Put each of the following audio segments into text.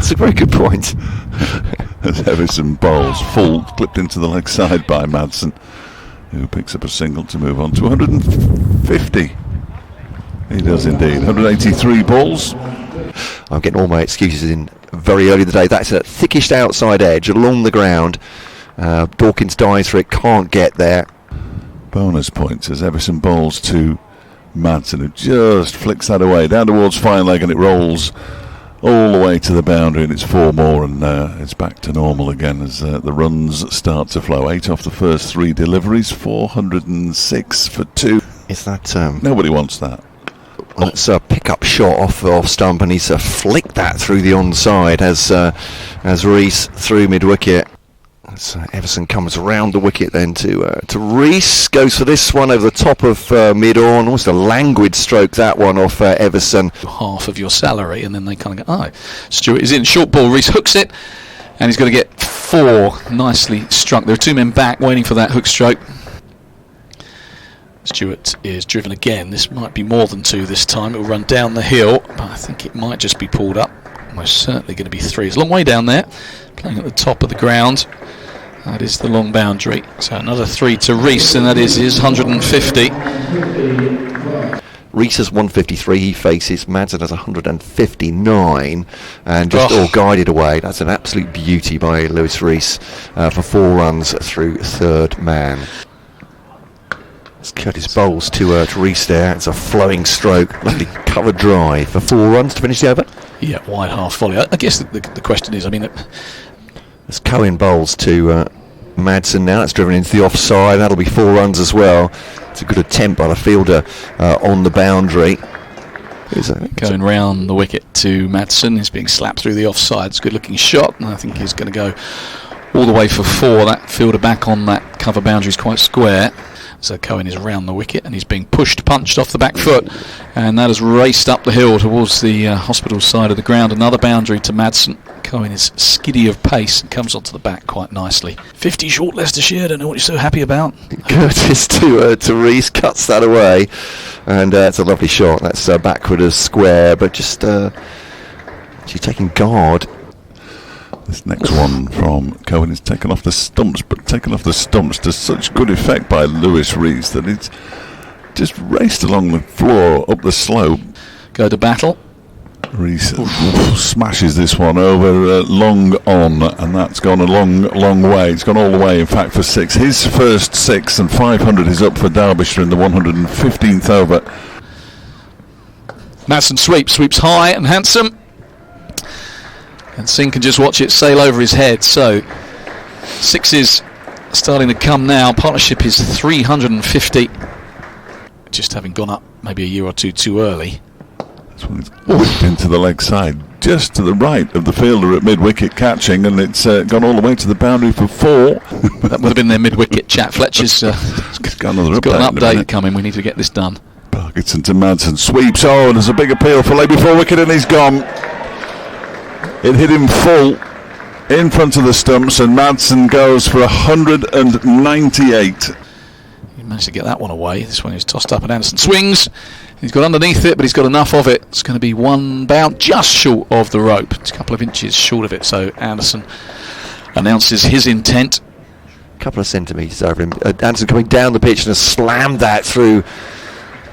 That's a very good point. As Everson bowls full, clipped into the leg side by Madsen, who picks up a single to move on to 150. He does indeed. 183 balls. I'm getting all my excuses in very early in the day. That's a thickish outside edge along the ground. Dawkins dives for it, can't get there. Bonus points as Everson bowls to Madsen, who just flicks that away down towards fine leg, and it rolls all the way to the boundary, and it's 4 more, and it's back to normal again as the runs start to flow. 8 off the first 3 deliveries, 406 for 2. Is that nobody wants that? Well, it's a pick-up shot off stump, and he's flicked that through the onside as Reece through mid-wicket. As Everson comes around the wicket then to Reece, goes for this one over the top of mid-on. Almost a languid stroke, that one, off Everson. Half of your salary, and then they kind of go, oh, Stewart is in, short ball, Reece hooks it, and he's going to get 4 nicely struck. There are 2 men back waiting for that hook stroke. Stewart is driven again. This might be more than 2 this time. It will run down the hill, but I think it might just be pulled up. Most certainly going to be 3. It's a long way down there, playing at the top of the ground. That is the long boundary. So another 3 to Reece, and that is his 150. Reece has 153. He faces Madsen has 159, and just all guided away. That's an absolute beauty by Lewis Reece for 4 runs through third man. Curtis bowls to Reece there. It's a flowing stroke, lovely cover drive for 4 runs to finish the over. Yeah, wide half volley. I guess the question is, I mean, as Cohen bowls to Madsen now, it's driven into the offside. That'll be 4 runs as well. It's a good attempt by the fielder on the boundary. Going round the wicket to Madsen. He's being slapped through the offside. It's a good looking shot, and I think he's going to go all the way for 4. That fielder back on that cover boundary is quite square. So Cohen is around the wicket, and he's being punched off the back foot, and that has raced up the hill towards the hospital side of the ground. Another boundary to Madsen. Cohen is skiddy of pace and comes onto the back quite nicely. 50 short Leicestershire. Don't know what you're so happy about. Curtis to Reece, cuts that away, and it's a lovely shot. That's backward as square, but just she's taking guard. This next one from Cohen is taken off the stumps, but taken off the stumps to such good effect by Lewis Reece that it's just raced along the floor up the slope. Go to battle. Reece smashes this one over long on, and that's gone a long way. It's gone all the way, in fact, for 6. His first 6, and 500 is up for Derbyshire in the 115th over. Madsen sweeps high and handsome. And Singh can just watch it sail over his head. So 6s starting to come now. Partnership is 350. Just having gone up maybe a year or 2 too early. This one's whipped into the leg side, just to the right of the fielder at mid-wicket catching, and it's gone all the way to the boundary for 4. That would have been their mid-wicket chat. Fletcher's got an update coming. We need to get this done. Parkinson to Madsen, sweeps. Oh, and there's a big appeal for leg before wicket, and he's gone. It hit him full in front of the stumps, and Madsen goes for 198. He managed to get that one away. This one is tossed up, and Anderson swings. He's got underneath it, but he's got enough of it. It's going to be 1 bound just short of the rope. It's a couple of inches short of it, so Anderson announces his intent. A couple of centimetres over him. Anderson coming down the pitch and has slammed that through,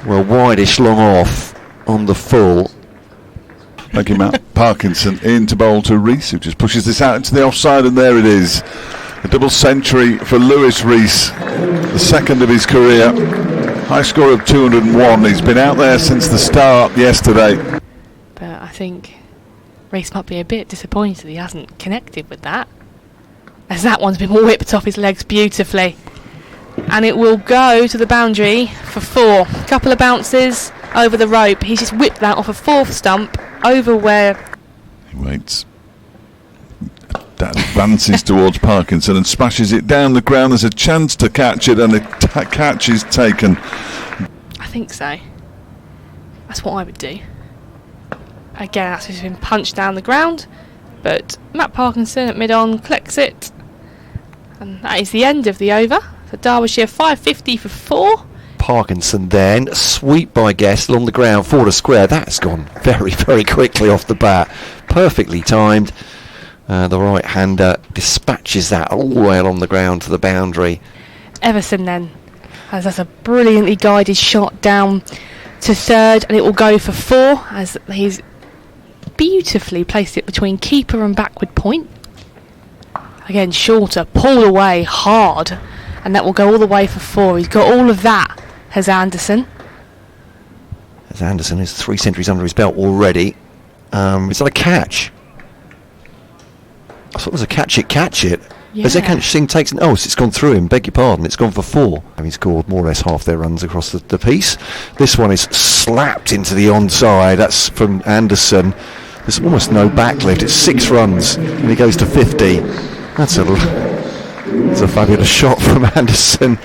well, wideish long off on the full. Thank you, Matt. Parkinson in to bowl to Reece, who just pushes this out into the offside, and there it is. A double century for Lewis Reece, the 2nd of his career. High score of 201. He's been out there since the start yesterday. But I think Reece might be a bit disappointed he hasn't connected with that, as that one's been whipped off his legs beautifully. And it will go to the boundary for 4. Couple of bounces over the rope. He's just whipped that off a 4th stump over where he waits. That advances towards Parkinson and smashes it down the ground. There's a chance to catch it, and the catch is taken. I think so. That's what I would do. Again, that's just been punched down the ground, but Matt Parkinson at mid-on collects it, and that is the end of the over. So Derbyshire 550 for 4. Parkinson then. Sweep by Guest along the ground, 4 to square. That's gone very, very quickly off the bat. Perfectly timed. The right-hander dispatches that all the way along the ground to the boundary. Everson then, as that's a brilliantly guided shot down to third, and it will go for 4 as he's beautifully placed it between keeper and backward point. Again, shorter, pulled away hard, and that will go all the way for 4. He's got all of that, has Anderson. As Anderson is 3 centuries under his belt already. Is that a catch? I thought it was a catch it. Yeah. As Ekant Singh takes it, it's gone through him, beg your pardon, it's gone for 4. Having scored more or less half their runs across the piece. This one is slapped into the onside. That's from Anderson. There's almost no backlift. It's 6 runs and he goes to 50. That's a fabulous shot from Anderson.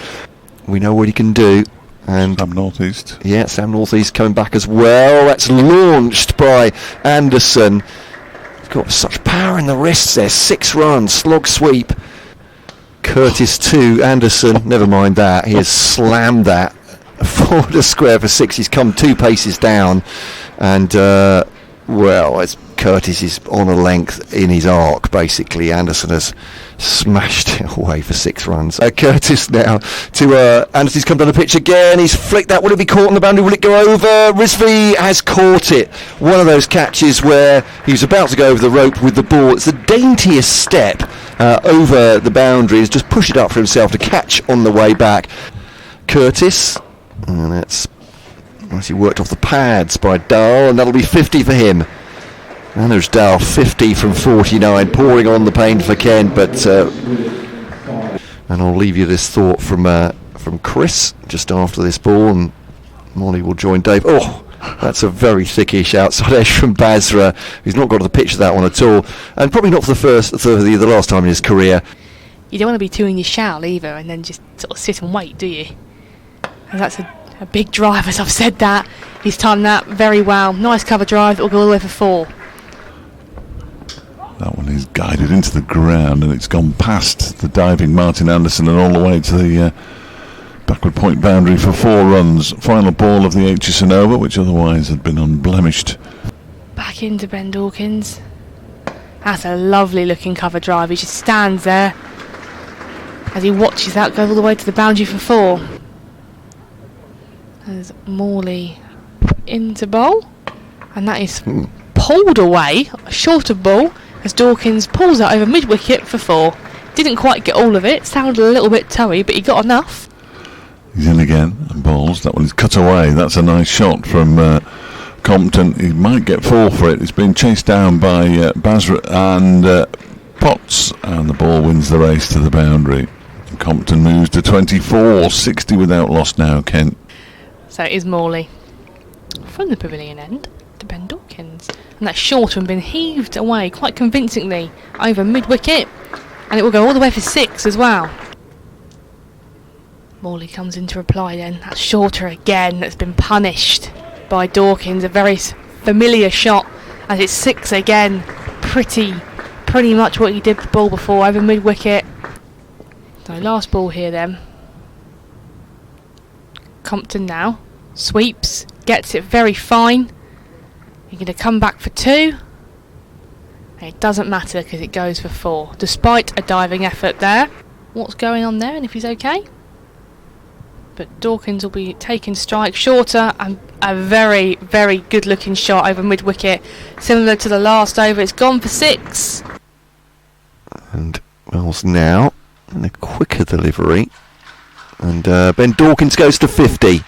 We know what he can do. And Sam Northeast. Yeah, Sam Northeast coming back as well. That's launched by Anderson. He's got such power in the wrists there. 6 runs, slog sweep. Curtis 2, Anderson, never mind that. He has slammed that. 4 to square for 6. He's come 2 paces down. And, as Curtis is on a length in his arc, basically. Anderson has smashed it away for 6 runs. Curtis now to Anderson's come down the pitch again. He's flicked that. Will it be caught on the boundary? Will it go over? Rizvi has caught it. One of those catches where he was about to go over the rope with the ball. It's the daintiest step over the boundary. He's just pushed it up for himself to catch on the way back. Curtis, and that's he worked off the pads by Dahl, and that'll be 50 for him. And there's Dahl, 50 from 49, pouring on the pain for Kent. But and I'll leave you this thought from Chris just after this ball, and Molly will join Dave. Oh, that's a very thickish outside edge from Basra. He's not got to the pitch of that one at all, and probably not for the last time in his career. You don't want to be too in your shell either, and then just sort of sit and wait, do you? And that's a big drive, as I've said that. He's timed that very well. Nice cover drive that will go all the way for 4. That one is guided into the ground, and it's gone past the diving Martin Anderson and all the way to the backward point boundary for 4 runs. Final ball of the Aitchison over, which otherwise had been unblemished. Back into Ben Dawkins. That's a lovely looking cover drive. He just stands there as he watches that go all the way to the boundary for 4. There's Morley into bowl, and that is pulled away, a shorter ball, as Dawkins pulls it over mid-wicket for 4. Didn't quite get all of it, sounded a little bit toey, but he got enough. He's in again and bowls. That one is cut away. That's a nice shot from Compton. He might get 4 for it. It's been chased down by Basra and Potts, and the ball wins the race to the boundary. And Compton moves to 24, 60 without loss now, Kent. So it is Morley from the pavilion end to Ben Dawkins, and that's shorter and been heaved away quite convincingly over mid-wicket, and it will go all the way for 6 as well. Morley comes in to reply then. That's shorter again. That's been punished by Dawkins. A very familiar shot, and it's 6 again. Pretty much what he did the ball before over mid-wicket. So last ball here then. Compton now sweeps, gets it very fine. You're going to come back for 2. And it doesn't matter because it goes for 4, despite a diving effort there. What's going on there, and if he's okay? But Dawkins will be taking strike shorter, and a very, very good looking shot over mid-wicket. Similar to the last over, it's gone for 6. And Wells now in a quicker delivery. And Ben Dawkins goes to 50.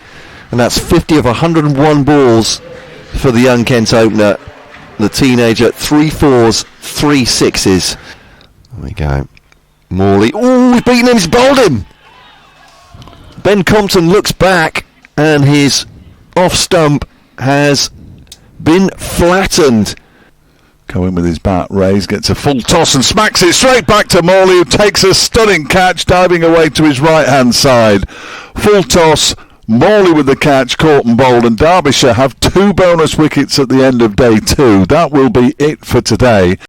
And that's 50 of 101 balls for the young Kent opener. The teenager, 3 4s, 3 6s. There we go. Morley. Oh, he's beaten him, he's bowled him. Ben Compton looks back, and his off stump has been flattened. Going with his bat, Rays gets a full toss and smacks it straight back to Morley, who takes a stunning catch, diving away to his right-hand side. Full toss, Morley with the catch, caught and bowled, and Derbyshire have 2 bonus wickets at the end of day 2. That will be it for today.